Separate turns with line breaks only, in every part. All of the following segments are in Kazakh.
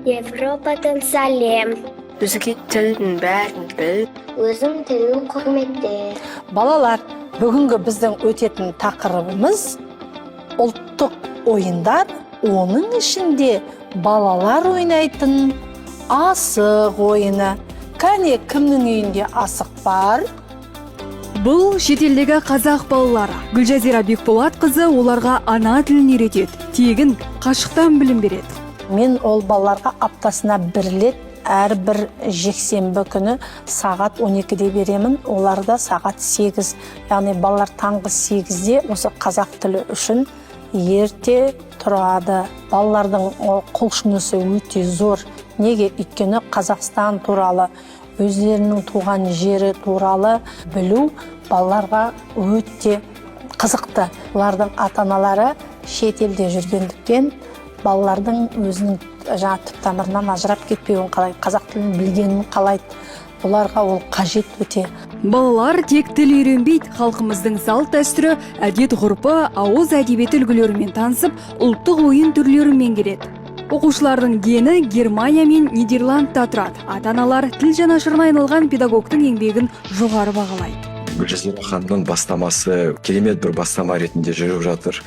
Европадан сәлем.
Бізге тілдің бәрін біл.
Өзің тілін құрметте.
Балалар, бүгінгі біздің өтетін тақырыбымыз ұлттық ойындар, оның ішінде балалар ойнайтын асық ойыны. Кәне, кімнің үйінде асық бар?
Бұл шетелдегі қазақ балалары. Гүлжазира Бекболатқызы оларға ана тілін үйретеді, тегін қашықтан білім береді.
Мен ол балаларға аптасына бір рет әрбір жексенбі күні сағат 12-де беремін. Оларда сағат 8, яғни балалар таңғы 8-де осы қазақ тілі үшін ерте тұрады. Балалардың құлшынысы өте зор. Неге? Өйткені Қазақстан туралы, өздерінің туған жері туралы білу балаларға өте қызықты. Олардың ата-аналары шетелде жүргендіктен балалардың өзінің түп-тамырынан ажырап кетпеуін қалайды, қазақ тілін білгенін қалайды. Оларға ол қажет өте.
Балалар тек тіл үйренбейді, халқымыздың салт дәстүрі, әдет ғұрпы, ауыз әдебиеті үлгілерімен танысып, ұлттық ойын түрлерімен келеді. Оқушылардың дені Германия мен Нидерландта тұрады. Ата-аналар тіл жанашырына айналған педагогтың еңбегін жоғары бағалайды.
Гүлжазира ханымның бастамасы керемет бір бастама ретінде жүріп жатыр.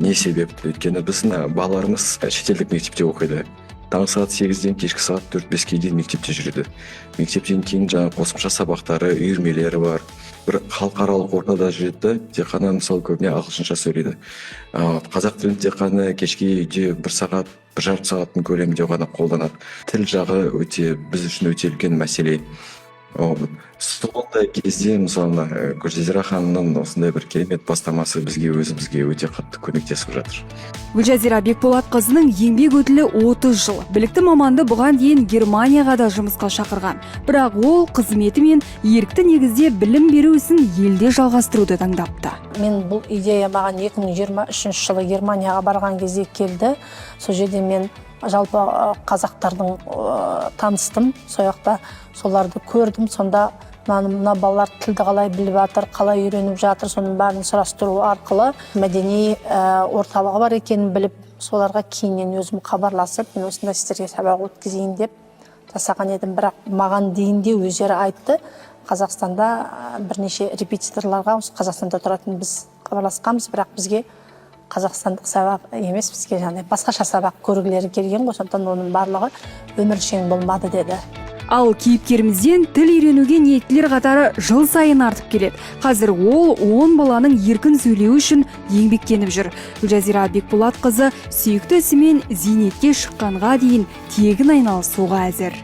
Не себепті? Өйткені біздің балаларымыз шетелдік мектепте оқиды. Таңғы сағат 8-ден кешкі сағат 4-5-ге дейін мектепте жүреді. Мектептен кейін жаңа қосымша сабақтары, үйірмелері бар. Бір халықаралық ортада жүреді, тек қана мысалы көбіне ағылшынша сөйлейді. Қазақ тілін тек қана кешке үйде 1 сағат, 1 жарым сағаттың көлемінде ғана қолданады. Тіл жағы өте біз үшін өте үлкен мәселе. Сондай кезде мысалы Гүлжазира ханымның осындай бір керемет бастамасы өзімізге өте қатты көмектесіп жатыр.
Гүлжазира Бекболатқызының еңбек өтілі 30 жыл. Білікті маманды бұған дейін Германияға да жұмысқа шақырған. Бірақ ол қызметі мен ерікті негізде білім беру ісін елде жалғастыруды таңдапты.
Мен бұл идея маған 2023 жылы Германияға барған кезде келді. Сол жерде мен жалпы қазақтардың таныстым, сояқта соларды көрдім. Сонда мына балалар тілді қалай біліп жатыр, қалай үйреніп жатыр, соның бәрін сұрастыру арқылы мәдени орталығы бар екенін біліп, соларға кейіннен өзім хабарласып, мен осындай сіздерге сабақ өткізейін деп жасаған едім. Бірақ маған дейінде өздері айтты, Қазақстанда бірнеше репетиторларға, Қазақстанда тұратын біз хабарласқанбыз, бірақ бізге қазақстандық сабақ емес, бізге басқаша сабақ көргілері келген ғой, сондықтан оның барлығы өміршең болмады деді.
Ал кейіпкерімізден тіл үйренуге ниеттілер қатары жыл сайын артып келеді. Қазір ол 10 баланың еркін сөйлеуі үшін еңбектеніп жүр. Гүлжазира Бекболатқызы сүйікті ісімен зейнетке шыққанға дейін тегін айналысуға әзір.